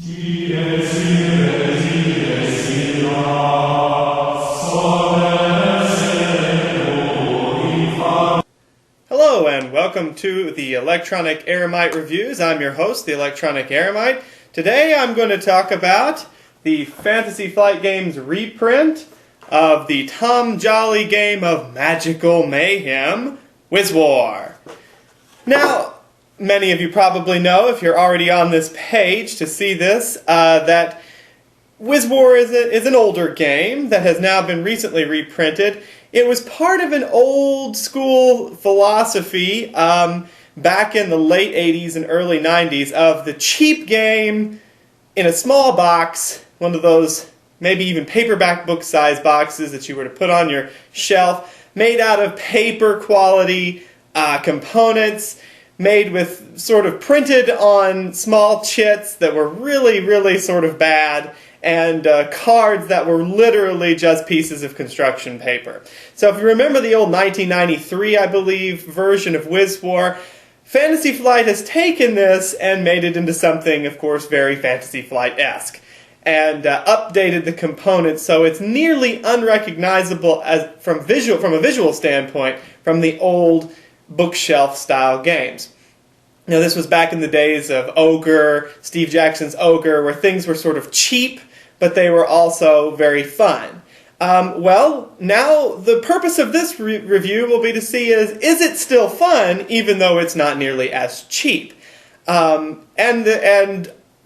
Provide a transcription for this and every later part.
Hello and welcome to the Electronic Eremite Reviews. I'm your host, the Electronic Eremite. Today I'm going to talk about the Fantasy Flight Games reprint of the Tom Jolly game of magical mayhem, Wiz-War. Now, many of you probably know, if you're already on this page to see this, that Wiz-War is an older game that has now been recently reprinted. It was part of an old school philosophy back in the late 80s and early 90s of the cheap game in a small box, one of those maybe even paperback book size boxes that you were to put on your shelf, made out of paper quality components, made with sort of printed on small chits that were really sort of bad, and cards that were literally just pieces of construction paper. So if you remember the old 1993, I believe, version of Wiz-War, Fantasy Flight has taken this and made it into something, of course, very Fantasy Flight-esque, and updated the components so it's nearly unrecognizable from a visual standpoint from the old bookshelf-style games. Now, this was back in the days of Ogre, Steve Jackson's Ogre, where things were sort of cheap, but they were also very fun. Well, now the purpose of this review will be to see is it still fun, even though it's not nearly as cheap? And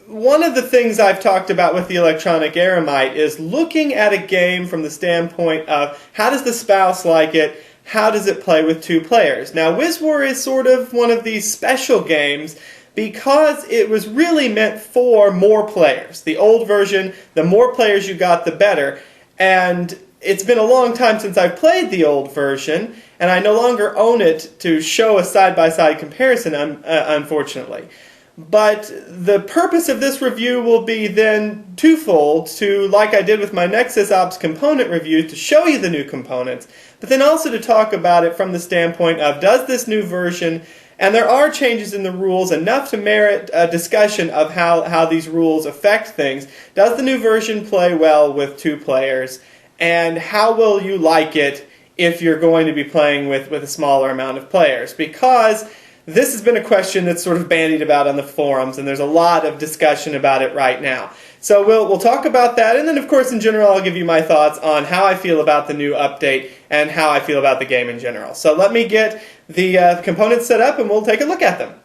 one of the things I've talked about with the Electronic Eremite is looking at a game from the standpoint of how does the spouse like it, how does it play with two players? Now, Wiz-War is sort of one of these special games because it was really meant for more players. The old version, the more players you got, the better. And it's been a long time since I've played the old version, and I no longer own it to show a side-by-side comparison, unfortunately. But the purpose of this review will be then twofold, to, like I did with my Nexus Ops component review, to show you the new components, but then also to talk about it from the standpoint of, does this new version, and there are changes in the rules enough to merit a discussion of how these rules affect things, does the new version play well with two players, and how will you like it if you're going to be playing with a smaller amount of players? Because this has been a question that's sort of bandied about on the forums, and there's a lot of discussion about it right now. So we'll talk about that, and then of course in general I'll give you my thoughts on how I feel about the new update and how I feel about the game in general. So let me get the components set up and we'll take a look at them.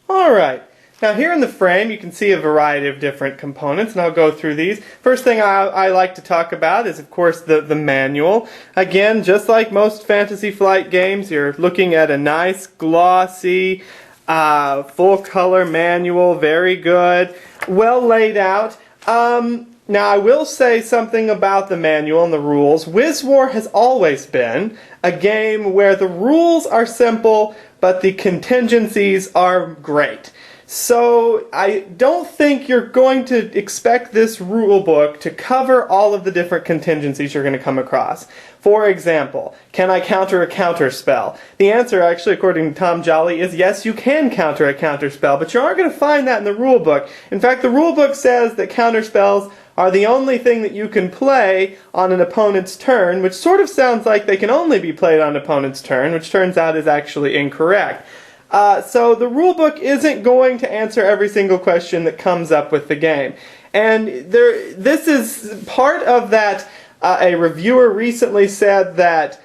Alright, now here in the frame you can see a variety of different components, and I'll go through these. First thing I like to talk about is of course the manual. Again, just like most Fantasy Flight games, you're looking at a nice glossy full color manual, very good, well laid out. Now I will say something about the manual and the rules. Wiz-War has always been a game where the rules are simple but the contingencies are great. So I don't think you're going to expect this rulebook to cover all of the different contingencies you're going to come across. For example, can I counter a counter spell? The answer, actually, according to Tom Jolly, is yes, you can counter a counter spell, but you aren't going to find that in the rulebook. In fact, the rulebook says that counter spells are the only thing that you can play on an opponent's turn, which sort of sounds like they can only be played on an opponent's turn, which turns out is actually incorrect. So the rulebook isn't going to answer every single question that comes up with the game. And this is part of that. A reviewer recently said that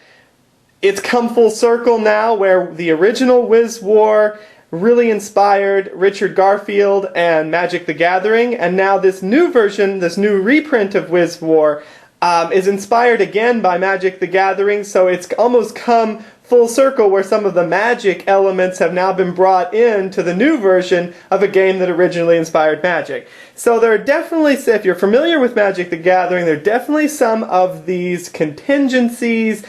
it's come full circle now, where the original Wiz-War really inspired Richard Garfield and Magic the Gathering, and now this new version, this new reprint of Wiz-War, is inspired again by Magic the Gathering, so it's almost come full circle where some of the magic elements have now been brought into the new version of a game that originally inspired Magic. So there are definitely, if you're familiar with Magic the Gathering, there are definitely some of these contingencies.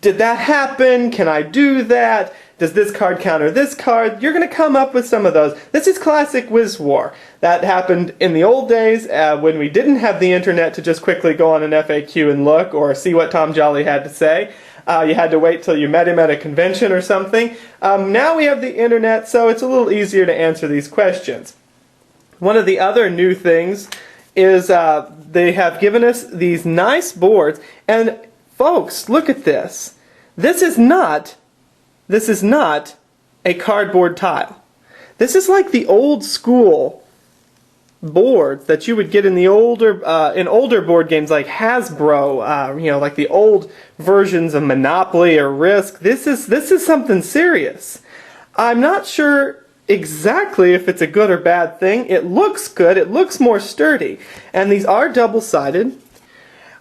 Did that happen? Can I do that? Does this card counter this card? You're going to come up with some of those. This is classic Wiz-War. That happened in the old days when we didn't have the internet to just quickly go on an FAQ and look or see what Tom Jolly had to say. You had to wait till you met him at a convention or something. Now we have the internet, so it's a little easier to answer these questions. One of the other new things is they have given us these nice boards, and folks, look at this. This is not a cardboard tile. This is like the old school boards that you would get in the older board games like Hasbro, you know, like the old versions of Monopoly or Risk. This is something serious. I'm not sure exactly if it's a good or bad thing. It looks good. It looks more sturdy. And these are double-sided.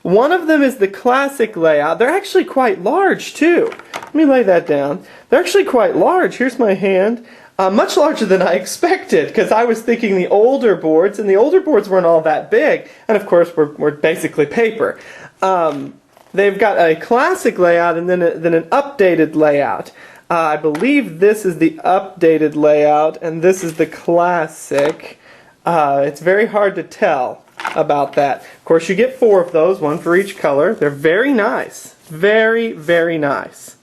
One of them is the classic layout. They're actually quite large too. Let me lay that down. They're actually quite large. Here's my hand. Much larger than I expected, because I was thinking the older boards, and the older boards weren't all that big, and of course we're basically paper. They've got a classic layout and then an updated layout. I believe this is the updated layout, and this is the classic. It's very hard to tell about that. Of course, you get 4 of those, 1 for each color. They're very nice. Very, very nice.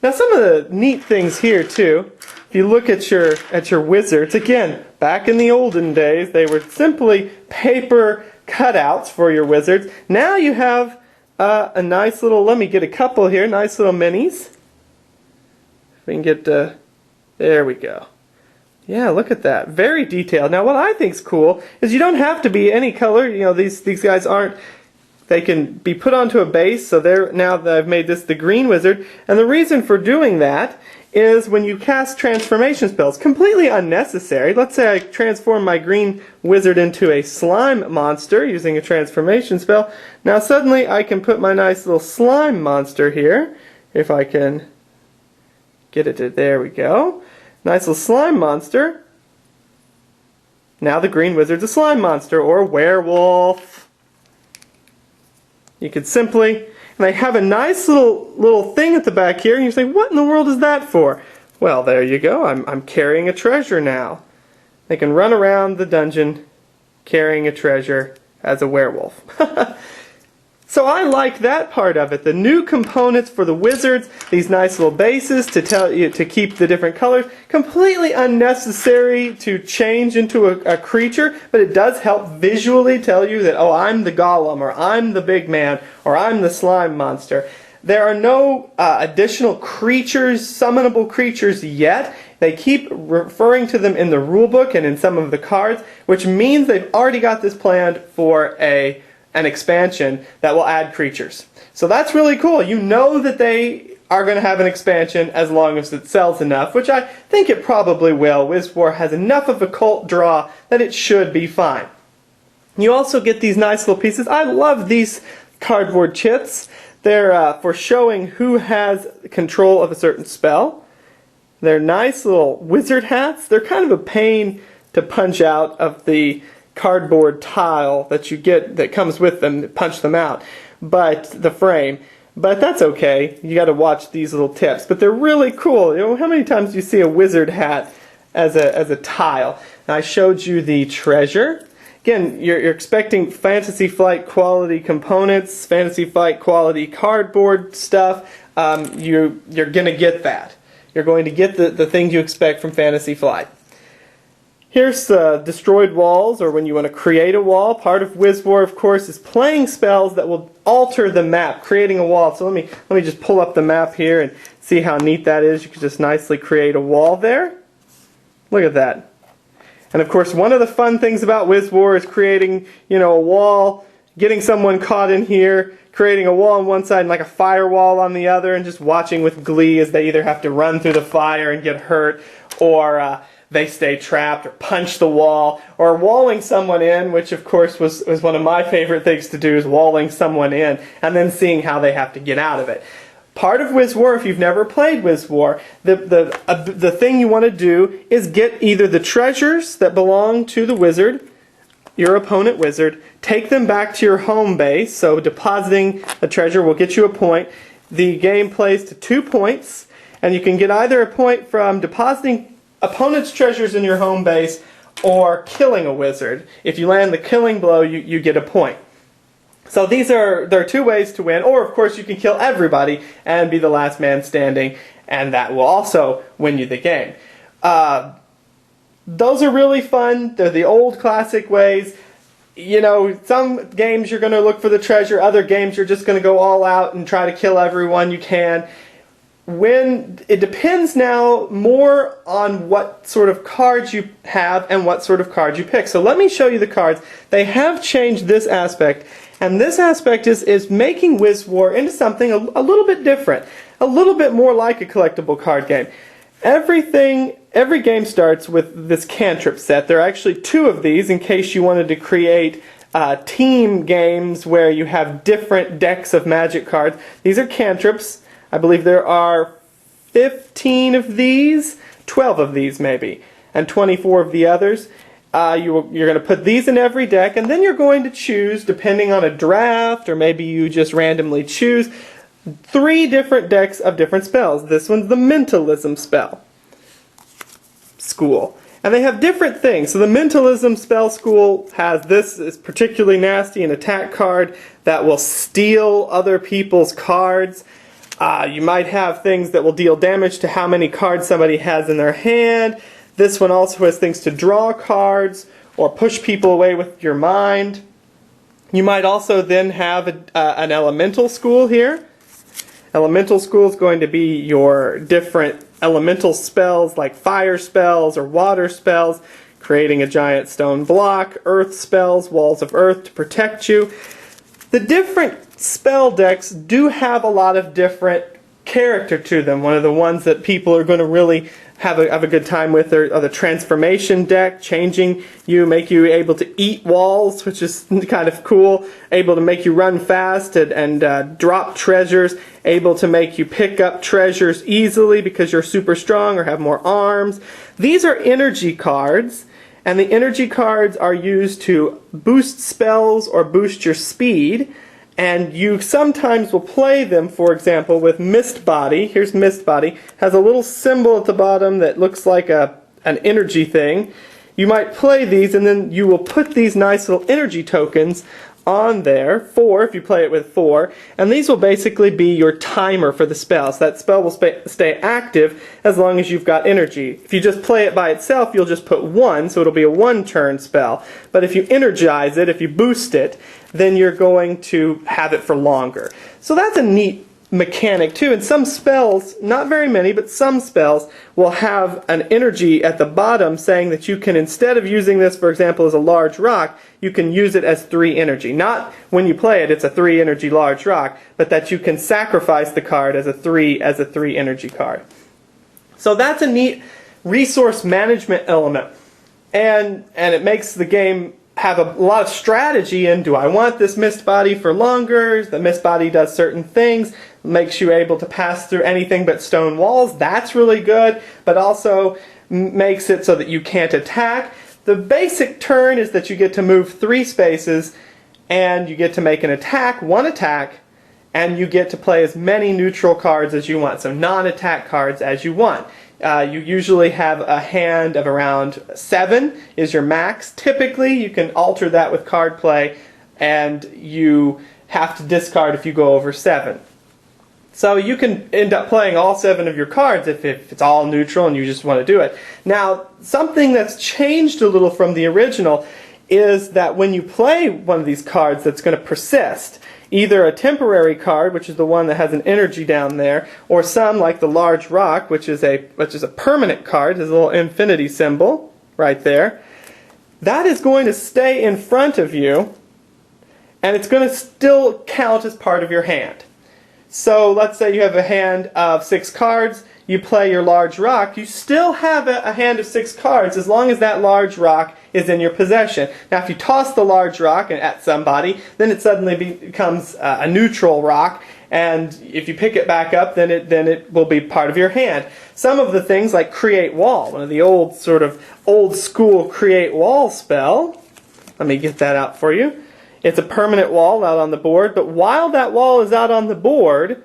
Now, some of the neat things here too, if you look at your wizards, again, back in the olden days, they were simply paper cutouts for your wizards. Now you have a nice little, let me get a couple here, nice little minis. If we can get, there we go. Yeah, look at that. Very detailed. Now, what I think is cool is you don't have to be any color. You know, these guys aren't, they can be put onto a base, so now that I've made this the green wizard. And the reason for doing that is when you cast transformation spells, completely unnecessary. Let's say I transform my green wizard into a slime monster using a transformation spell. Now suddenly I can put my nice little slime monster here, if I can get it to, there we go. Nice little slime monster. Now the green wizard's a slime monster, or werewolf. You could simply, and they have a nice little thing at the back here, and you say, what in the world is that for? Well, there you go. I'm carrying a treasure now. They can run around the dungeon carrying a treasure as a werewolf. So I like that part of it. The new components for the wizards, these nice little bases to tell you to keep the different colors. Completely unnecessary to change into a creature, but it does help visually tell you that, oh, I'm the golem, or I'm the big man, or I'm the slime monster. There are no additional creatures, summonable creatures yet. They keep referring to them in the rulebook and in some of the cards, which means they've already got this planned for an expansion that will add creatures. So that's really cool. You know that they are going to have an expansion as long as it sells enough, which I think it probably will. Wiz-War has enough of a cult draw that it should be fine. You also get these nice little pieces. I love these cardboard chits. They're for showing who has control of a certain spell. They're nice little wizard hats. They're kind of a pain to punch out of the cardboard tile that you get that comes with them, punch them out, but the frame. But that's okay. You got to watch these little tips. But they're really cool. You know, how many times do you see a wizard hat as a tile? And I showed you the treasure. Again, you're expecting Fantasy Flight quality components, Fantasy Flight quality cardboard stuff. You're going to get that. You're going to get the things you expect from Fantasy Flight. Here's destroyed walls, or when you want to create a wall. Part of Wiz-War, of course, is playing spells that will alter the map, creating a wall. So let me just pull up the map here and see how neat that is. You can just nicely create a wall there. Look at that. And of course, one of the fun things about Wiz-War is creating, you know, a wall, getting someone caught in here, creating a wall on one side and like a firewall on the other, and just watching with glee as they either have to run through the fire and get hurt, or they stay trapped, or punch the wall, or walling someone in, which of course was one of my favorite things to do, is walling someone in and then seeing how they have to get out of it. Part of Wiz-War, if you've never played Wiz-War, the thing you want to do is get either the treasures that belong to the wizard, your opponent wizard, take them back to your home base. So depositing a treasure will get you a point. The game plays to 2 points, and you can get either a point from depositing opponent's treasures in your home base or killing a wizard. If you land the killing blow, you get a point. So there are 2 ways to win, or of course you can kill everybody and be the last man standing, and that will also win you the game. those are really fun. They're the old classic ways. You know, some games you're going to look for the treasure, other games you're just going to go all out and try to kill everyone you can. It depends now more on what sort of cards you have and what sort of cards you pick. So let me show you the cards. They have changed this aspect, and this aspect is making Wiz-War into something a little bit different, a little bit more like a collectible card game. Every game starts with this cantrip set. There are actually 2 of these in case you wanted to create team games where you have different decks of magic cards. These are cantrips. I believe there are 15 of these, 12 of these maybe, and 24 of the others. You're going to put these in every deck, and then you're going to choose, depending on a draft, or maybe you just randomly choose, 3 different decks of different spells. This one's the Mentalism school. And they have different things. So the Mentalism spell school has this is particularly nasty, an attack card that will steal other people's cards. You might have things that will deal damage to how many cards somebody has in their hand. This one also has things to draw cards or push people away with your mind. You might also then have an elemental school here. Elemental school is going to be your different elemental spells like fire spells or water spells, creating a giant stone block, earth spells, walls of earth to protect you. The different spell decks do have a lot of different character to them. One of the ones that people are going to really have a good time with are the transformation deck, changing you, make you able to eat walls, which is kind of cool, able to make you run fast and drop treasures, able to make you pick up treasures easily because you're super strong or have more arms. These are energy cards, and the energy cards are used to boost spells or boost your speed. And you sometimes will play them, for example, with Mist Body. Here's Mist Body. Has a little symbol at the bottom that looks like an energy thing. You might play these, and then you will put these nice little energy tokens on there, 4 if you play it with 4, and these will basically be your timer for the spell. So that spell will stay active as long as you've got energy. If you just play it by itself, you'll just put 1, so it'll be a 1-turn spell. But if you energize it, if you boost it, then you're going to have it for longer. So that's a neat mechanic too, and some spells, not very many, but some spells will have an energy at the bottom saying that you can, instead of using this, for example, as a large rock, you can use it as 3 energy. Not when you play it, it's a 3 energy large rock, but that you can sacrifice the card as a 3 energy card. So that's a neat resource management element, and it makes the game have a lot of strategy in, do I want this Mist Body for longer? The Mist Body does certain things, makes you able to pass through anything but stone walls. That's really good, but also makes it so that you can't attack. The basic turn is that you get to move 3 spaces, and you get to make an attack, 1 attack, and you get to play as many neutral cards as you want, so non-attack cards as you want. You usually have a hand of around 7 is your max. Typically, you can alter that with card play, and you have to discard if you go over 7. So you can end up playing all 7 of your cards if it's all neutral and you just want to do it. Now, something that's changed a little from the original is that when you play one of these cards that's going to persist, either a temporary card, which is the one that has an energy down there, or some like the large rock, which is a permanent card, has a little infinity symbol right there. That is going to stay in front of you, and it's going to still count as part of your hand. So let's say you have a hand of 6 cards, you play your large rock, you still have a hand of 6 cards as long as that large rock is in your possession. Now if you toss the large rock at somebody, then it suddenly becomes a neutral rock, and if you pick it back up, then it will be part of your hand. Some of the things like Create Wall, one of the old school Create Wall spell, let me get that out for you. It's a permanent wall out on the board, but while that wall is out on the board,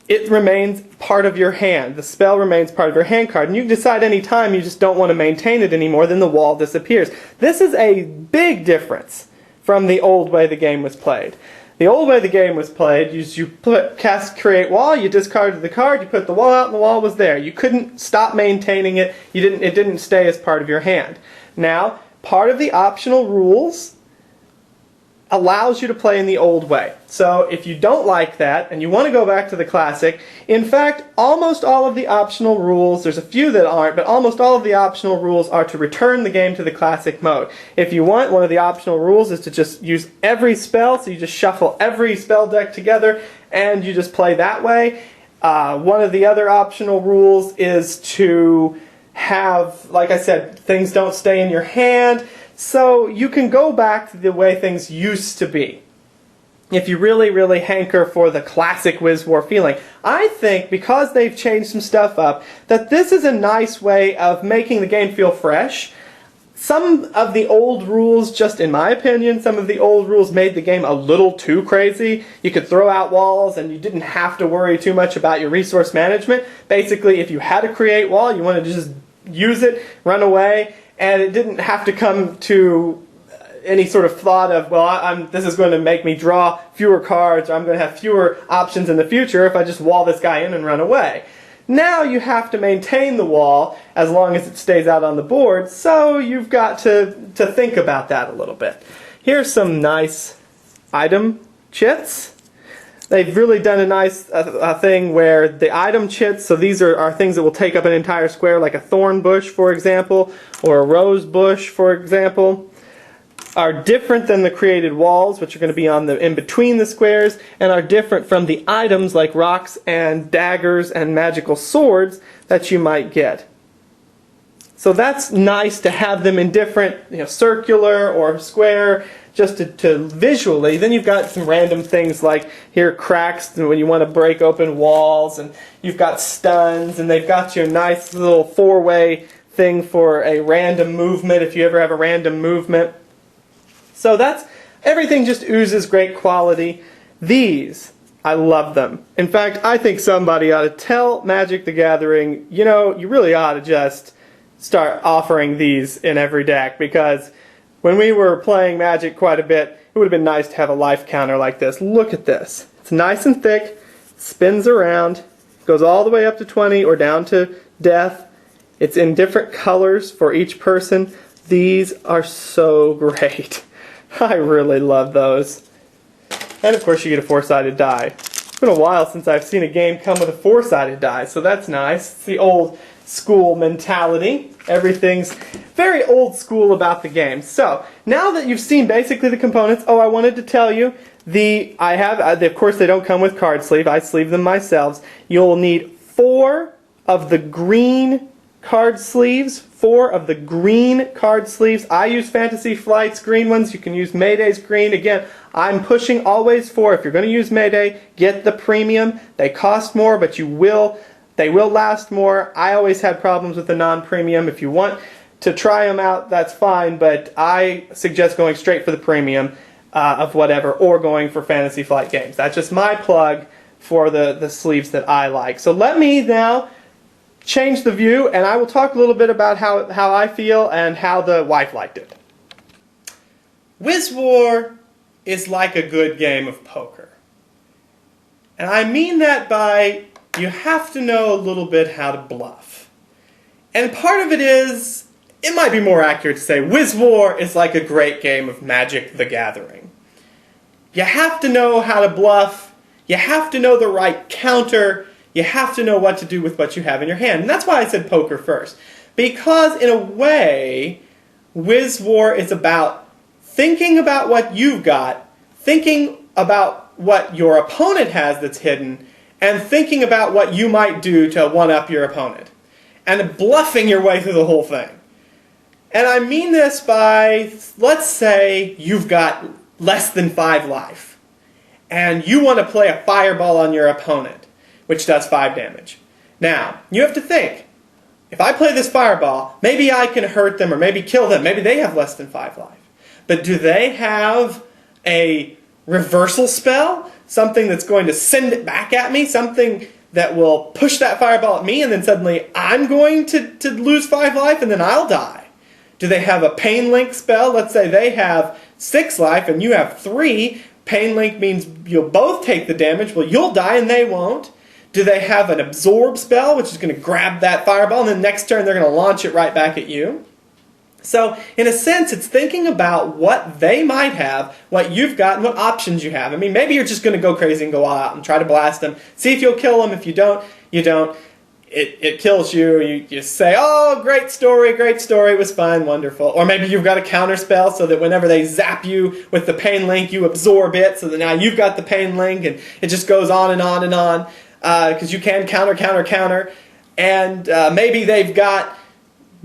it remains part of your hand. The spell remains part of your hand card, and you can decide any time you just don't want to maintain it anymore, then the wall disappears. This is a big difference from the old way the game was played. The old way the game was played, you cast create wall, you discarded the card, you put the wall out, and the wall was there. You couldn't stop maintaining it. It didn't stay as part of your hand. Now, part of the optional rules allows you to play in the old way. So if you don't like that and you want to go back to the classic, in fact, almost all of the optional rules, there's a few that aren't, but almost all of the optional rules are to return the game to the classic mode. If you want, one of the optional rules is to just use every spell, so you just shuffle every spell deck together and you just play that way. One of the other optional rules is to have, like I said, things don't stay in your hand. So you can go back to the way things used to be if you really, really hanker for the classic Wiz-War feeling. I think because they've changed some stuff up, that this is a nice way of making the game feel fresh. Some of the old rules, just in my opinion, some of the old rules made the game a little too crazy. You could throw out walls and you didn't have to worry too much about your resource management. Basically, if you had a create wall, you wanted to just use it, run away, and it didn't have to come to any sort of thought of, well, this is going to make me draw fewer cards, or I'm going to have fewer options in the future if I just wall this guy in and run away. Now you have to maintain the wall as long as it stays out on the board, so you've got to think about that a little bit. Here's some nice item chits. They've really done a nice thing where the item chits, so these are things that will take up an entire square, like a thorn bush, for example, or a rose bush, for example, are different than the created walls, which are going to be on the in between the squares, and are different from the items like rocks and daggers and magical swords that you might get. So that's nice to have them in different, circular or square, just to visually. Then you've got some random things like here cracks when you want to break open walls, and you've got stuns, and they've got you a nice little four-way thing for a random movement if you ever have a random movement. So everything just oozes great quality. These, I love them. In fact, I think somebody ought to tell Magic the Gathering, you really ought to just start offering these in every deck, because when we were playing Magic quite a bit, it would have been nice to have a life counter like this. Look at this. It's nice and thick, spins around, goes all the way up to 20 or down to death. It's in different colors for each person. These are so great. I really love those. And of course you get a four-sided die. It's been a while since I've seen a game come with a four-sided die, so that's nice. It's the old school mentality. Everything's very old school about the game. So, now that you've seen basically the components, I wanted to tell you, of course they don't come with card sleeve, I sleeve them myself. You'll need 4 of the green card sleeves, 4 of the green card sleeves. I use Fantasy Flight's green ones, you can use Mayday's green. Again, I'm pushing always for, if you're going to use Mayday, get the premium. They cost more, but they will last more. I always had problems with the non-premium. If you want to try them out, that's fine, but I suggest going straight for the premium of whatever, or going for Fantasy Flight games. That's just my plug for the sleeves that I like. So let me now change the view, and I will talk a little bit about how I feel and how the wife liked it. Wiz-War is like a good game of poker. And I mean that by you have to know a little bit how to bluff. And part of it is, it might be more accurate to say, Wiz-War is like a great game of Magic the Gathering. You have to know how to bluff, you have to know the right counter, you have to know what to do with what you have in your hand. And that's why I said poker first. Because in a way, Wiz-War is about thinking about what you've got, thinking about what your opponent has that's hidden, and thinking about what you might do to one-up your opponent. And bluffing your way through the whole thing. And I mean this by, let's say you've got less than 5 life, and you want to play a fireball on your opponent, which does 5 damage. Now, you have to think, if I play this fireball, maybe I can hurt them or maybe kill them. Maybe they have less than 5 life. But do they have a reversal spell? Something that's going to send it back at me? Something that will push that fireball at me and then suddenly I'm going to lose 5 life and then I'll die? Do they have a pain link spell? Let's say they have 6 life and you have 3. Pain Link means you'll both take the damage. Well, you'll die and they won't. Do they have an absorb spell, which is going to grab that fireball, and then next turn they're going to launch it right back at you? So, in a sense, it's thinking about what they might have, what you've got, and what options you have. I mean, maybe you're just going to go crazy and go all out and try to blast them. See if you'll kill them. If you don't, you don't. It kills you. You say, oh, great story, it was fun, wonderful. Or maybe you've got a counter spell so that whenever they zap you with the Pain Link, you absorb it, so that now you've got the Pain Link, and it just goes on and on and on, because you can counter. And maybe they've got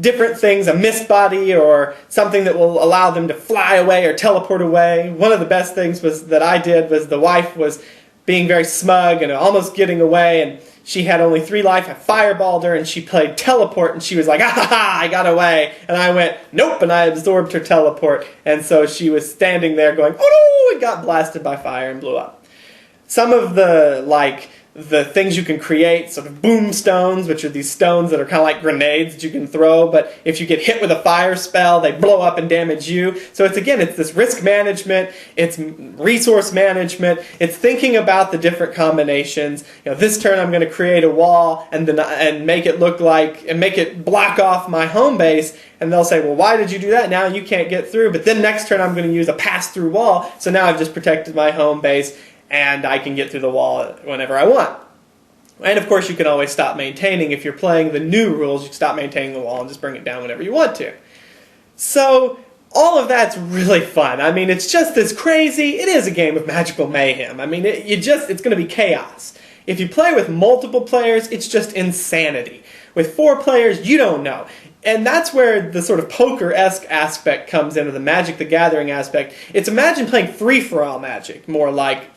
different things, a mist body or something that will allow them to fly away or teleport away. One of the best things that I did was the wife was being very smug and almost getting away, and she had only 3 life. I fireballed her, and she played teleport, and she was like, ah ha ha, I got away. And I went, nope, and I absorbed her teleport. And so she was standing there going, oh no, and got blasted by fire and blew up. Some of the things you can create, sort of boom stones, which are these stones that are kind of like grenades that you can throw, but if you get hit with a fire spell, they blow up and damage you. So it's this risk management, it's resource management, it's thinking about the different combinations. This turn I'm going to create a wall and make it look like, and make it block off my home base, and they'll say, well, why did you do that? Now you can't get through. But then next turn I'm going to use a pass-through wall, so now I've just protected my home base, and I can get through the wall whenever I want. And of course you can always stop maintaining. If you're playing the new rules, you can stop maintaining the wall and just bring it down whenever you want to. So all of that's really fun. I mean, it's just this crazy. It is a game of magical mayhem. I mean, it's going to be chaos. If you play with multiple players, it's just insanity. With 4 players, you don't know. And that's where the sort of poker-esque aspect comes into the Magic the Gathering aspect. It's imagine playing free-for-all Magic, more like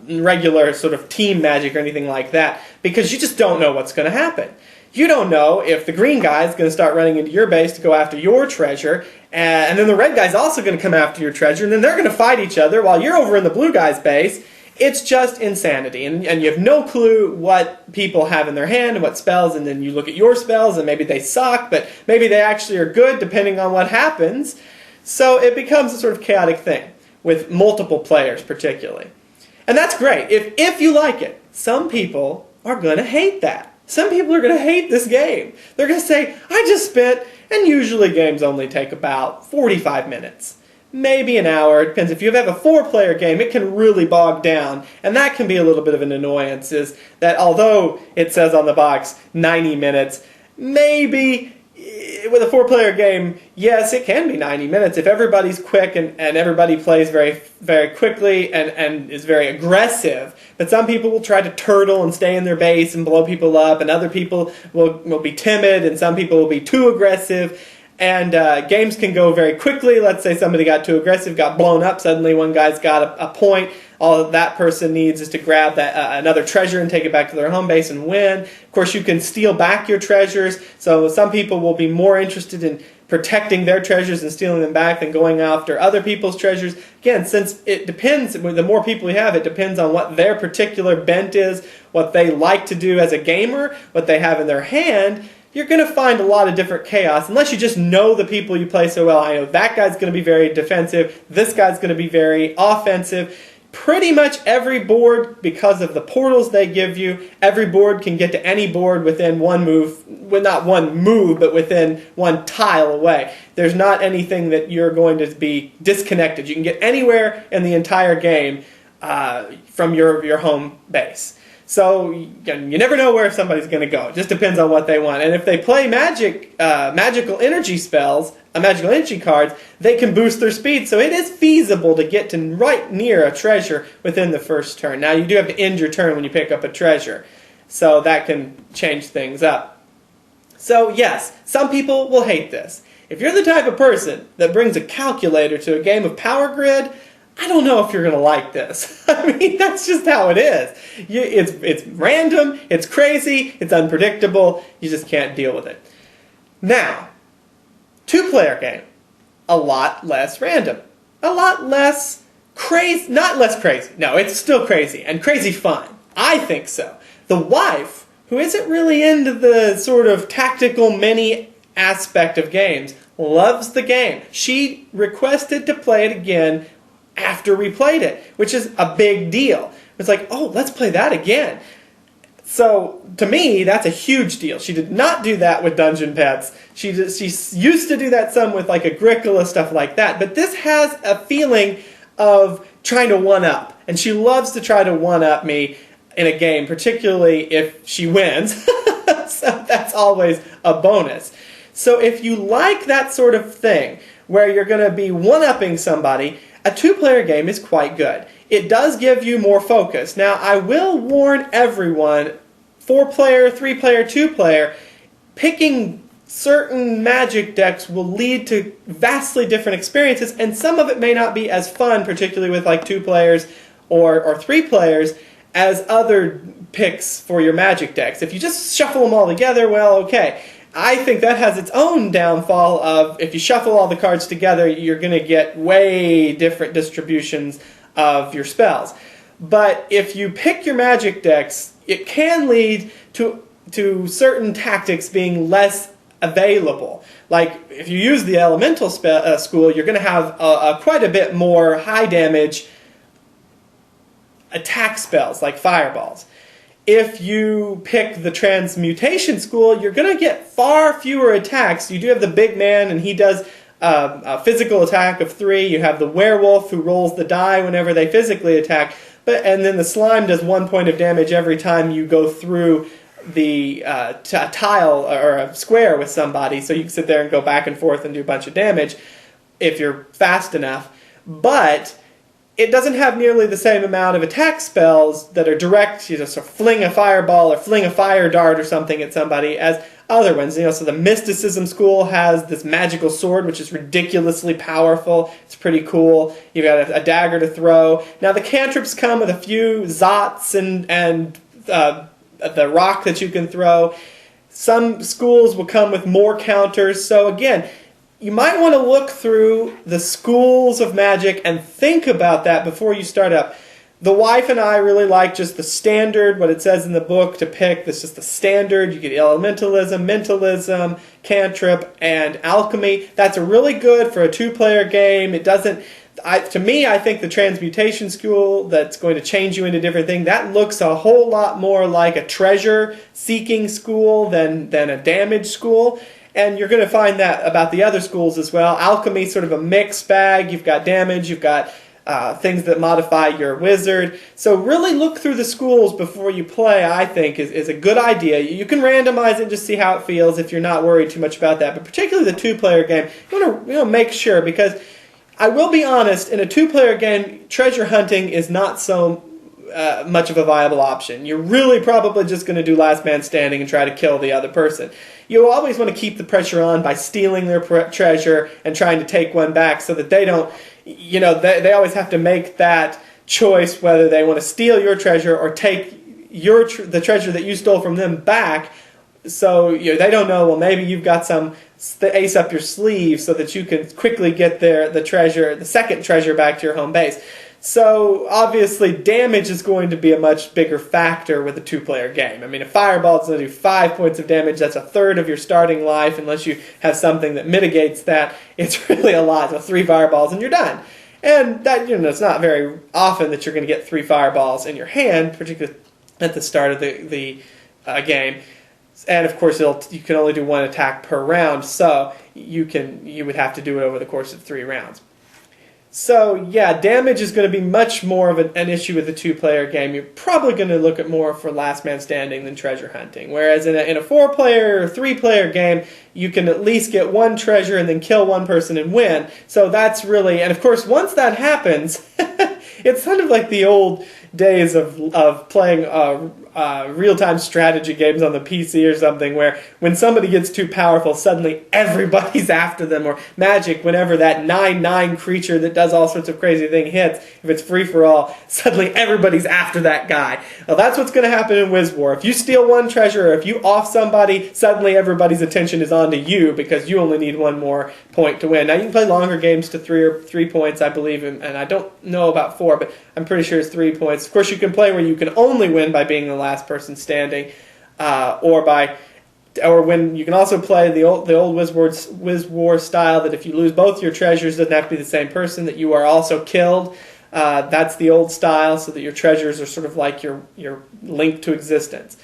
regular sort of team Magic or anything like that, because you just don't know what's going to happen. You don't know if the green guy is going to start running into your base to go after your treasure, and then the red guy's also going to come after your treasure, and then they're going to fight each other while you're over in the blue guy's base. It's just insanity, and you have no clue what people have in their hand and what spells, and then you look at your spells, and maybe they suck, but maybe they actually are good depending on what happens. So it becomes a sort of chaotic thing, with multiple players particularly. And that's great, if you like it. Some people are going to hate that. Some people are going to hate this game. They're going to say, I just spent, and usually games only take about 45 minutes. Maybe an hour. It depends. If you have a 4-player game, it can really bog down, and that can be a little bit of an annoyance, is that although it says on the box 90 minutes, maybe with a 4-player game, yes, it can be 90 minutes if everybody's quick and everybody plays very, very quickly and is very aggressive. But some people will try to turtle and stay in their base and blow people up, and other people will be timid, and some people will be too aggressive. And games can go very quickly. Let's say somebody got too aggressive, got blown up. Suddenly one guy's got a point. All that person needs is to grab another treasure and take it back to their home base and win. Of course, you can steal back your treasures. So some people will be more interested in protecting their treasures and stealing them back than going after other people's treasures. Again, since it depends, the more people you have, it depends on what their particular bent is, what they like to do as a gamer, what they have in their hand. You're going to find a lot of different chaos, unless you just know the people you play so well. I know that guy's going to be very defensive, this guy's going to be very offensive. Pretty much every board, because of the portals they give you, every board can get to any board within one move, well, not one move, but within one tile away. There's not anything that you're going to be disconnected. You can get anywhere in the entire game from your home base. So you never know where somebody's going to go. It just depends on what they want. And if they play magical energy spells, magical energy cards, they can boost their speed. So it is feasible to get to right near a treasure within the first turn. Now you do have to end your turn when you pick up a treasure. So that can change things up. So yes, some people will hate this. If you're the type of person that brings a calculator to a game of Power Grid, I don't know if you're going to like this. I mean, that's just how it is. It's random, it's crazy, it's unpredictable, you just can't deal with it. Now, 2-player game, a lot less random. A lot less crazy, not less crazy, no, it's still crazy, and crazy fun. I think so. The wife, who isn't really into the sort of tactical mini aspect of games, loves the game. She requested to play it again after we played it, which is a big deal. It's like, oh, let's play that again. So, to me, that's a huge deal. She did not do that with Dungeon Pets. She used to do that some with like Agricola, stuff like that. But this has a feeling of trying to one-up. And she loves to try to one-up me in a game, particularly if she wins. So that's always a bonus. So if you like that sort of thing, where you're going to be one-upping somebody, a two-player game is quite good. It does give you more focus. Now, I will warn everyone, 4-player, 3-player, 2-player, picking certain Magic decks will lead to vastly different experiences, and some of it may not be as fun, particularly with like 2 players or 3 players, as other picks for your Magic decks. If you just shuffle them all together, well, okay. I think that has its own downfall of if you shuffle all the cards together, you're going to get way different distributions of your spells. But if you pick your Magic decks, it can lead to certain tactics being less available. Like if you use the Elemental school, you're going to have quite a bit more high damage attack spells like fireballs. If you pick the Transmutation school, you're going to get far fewer attacks. You do have the big man, and he does a physical attack of 3. You have the werewolf who rolls the die whenever they physically attack. And then the slime does 1 point of damage every time you go through the tile or a square with somebody. So you can sit there and go back and forth and do a bunch of damage if you're fast enough. But it doesn't have nearly the same amount of attack spells that are direct, you just sort of fling a fireball or fling a fire dart or something at somebody as other ones. So the Mysticism school has this magical sword, which is ridiculously powerful. It's pretty cool. You've got a dagger to throw. Now the cantrips come with a few zots and the rock that you can throw. Some schools will come with more counters. So again, you might want to look through the schools of Magic and think about that before you start up. The wife and I really like just the standard, what it says in the book to pick. That's just the standard. You get Elementalism, Mentalism, Cantrip, and Alchemy. That's really good for a 2-player game. It doesn't... to me, I think the Transmutation school that's going to change you into different things, that looks a whole lot more like a treasure-seeking school than a damage school. And you're going to find that about the other schools as well. Alchemy, sort of a mixed bag. You've got damage, you've got things that modify your wizard. So really look through the schools before you play, I think, is a good idea. You can randomize it and just see how it feels if you're not worried too much about that. But particularly the 2-player game, you want to make sure, because I will be honest, in a 2-player game, treasure hunting is not so much of a viable option. You're really probably just going to do last man standing and try to kill the other person. You always want to keep the pressure on by stealing their treasure and trying to take one back so that they don't, they always have to make that choice whether they want to steal your treasure or take the treasure that you stole from them back. So they don't know, well, maybe you've got some ace up your sleeve so that you can quickly get the second treasure back to your home base. So, obviously, damage is going to be a much bigger factor with a 2-player game. I mean, a fireball is going to do 5 points of damage. That's a third of your starting life, unless you have something that mitigates that. It's really a lot. So 3 fireballs and you're done. And that, it's not very often that you're going to get 3 fireballs in your hand, particularly at the start of the game. And, of course, you can only do 1 attack per round, so you would have to do it over the course of 3 rounds. So, yeah, damage is going to be much more of an issue with a 2-player game. You're probably going to look at more for last man standing than treasure hunting. Whereas in a 4-player or 3-player game, you can at least get 1 treasure and then kill 1 person and win. So that's really... And, of course, once that happens, it's kind of like the old days of playing real-time strategy games on the PC or something, where when somebody gets too powerful, suddenly everybody's after them. Or Magic, whenever that 9/9 creature that does all sorts of crazy things hits, if it's free-for-all, suddenly everybody's after that guy. Well, that's what's going to happen in Wiz-War. If you steal 1 treasure, or if you off somebody, suddenly everybody's attention is on to you, because you only need 1 more point to win. Now, you can play longer games to 3 points, I believe, and I don't know about 4, but I'm pretty sure it's 3 points. Of course, you can play where you can only win by being the last person standing, or by or when you can also play the old Wiz-War style, that if you lose both your treasures, it doesn't have to be the same person, that you are also killed. That's the old style, so that your treasures are sort of like your link to existence.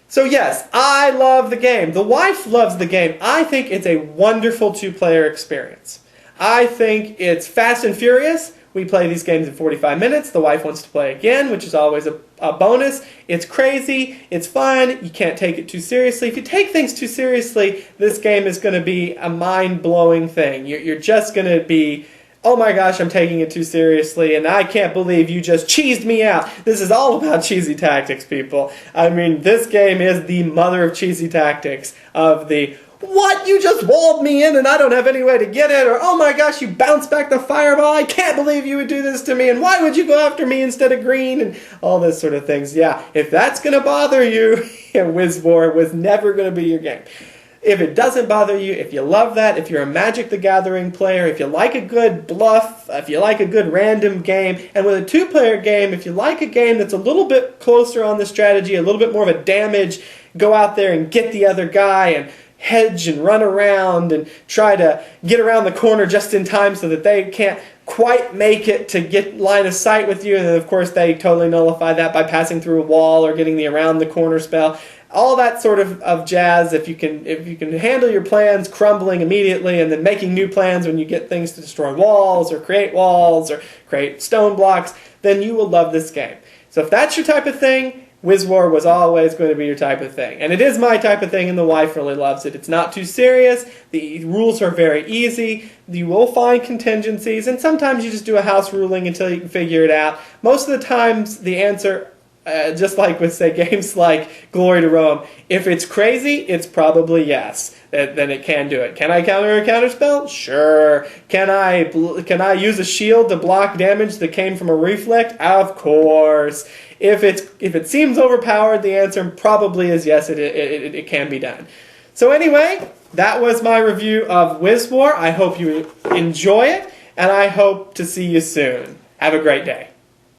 So yes, I love the game. The wife loves the game. I think it's a wonderful two-player experience. I think it's fast and furious. We play these games in 45 minutes. The wife wants to play again, which is always a bonus. It's crazy. It's fun. You can't take it too seriously. If you take things too seriously, this game is going to be a mind-blowing thing. You're just going to be, oh my gosh, I'm taking it too seriously, and I can't believe you just cheesed me out. This is all about cheesy tactics, people. I mean, this game is the mother of cheesy tactics, of the, what, you just walled me in and I don't have any way to get it, or oh my gosh, you bounced back the fireball, I can't believe you would do this to me, and why would you go after me instead of green, and all this sort of things. Yeah, if that's going to bother you, Wiz-War was never going to be your game. If it doesn't bother you, if you love that, if you're a Magic the Gathering player, if you like a good bluff, if you like a good random game, and with a two-player game, if you like a game that's a little bit closer on the strategy, a little bit more of a damage, go out there and get the other guy and hedge and run around and try to get around the corner just in time so that they can't quite make it to get line of sight with you, and then of course they totally nullify that by passing through a wall or getting the around the corner spell. All that sort of jazz, if you can handle your plans crumbling immediately and then making new plans when you get things to destroy walls or create stone blocks, then you will love this game. So if that's your type of thing, Wiz-War was always going to be your type of thing. And it is my type of thing, and the wife really loves it. It's not too serious. The rules are very easy. You will find contingencies, and sometimes you just do a house ruling until you can figure it out. Most of the times, the answer, just like with, say, games like Glory to Rome, if it's crazy, it's probably yes. Then it can do it. Can I counter a counterspell? Sure. Can I use a shield to block damage that came from a reflect? Of course. If it seems overpowered, the answer probably is yes, it can be done. So anyway, that was my review of Wiz-War. I hope you enjoy it, and I hope to see you soon. Have a great day.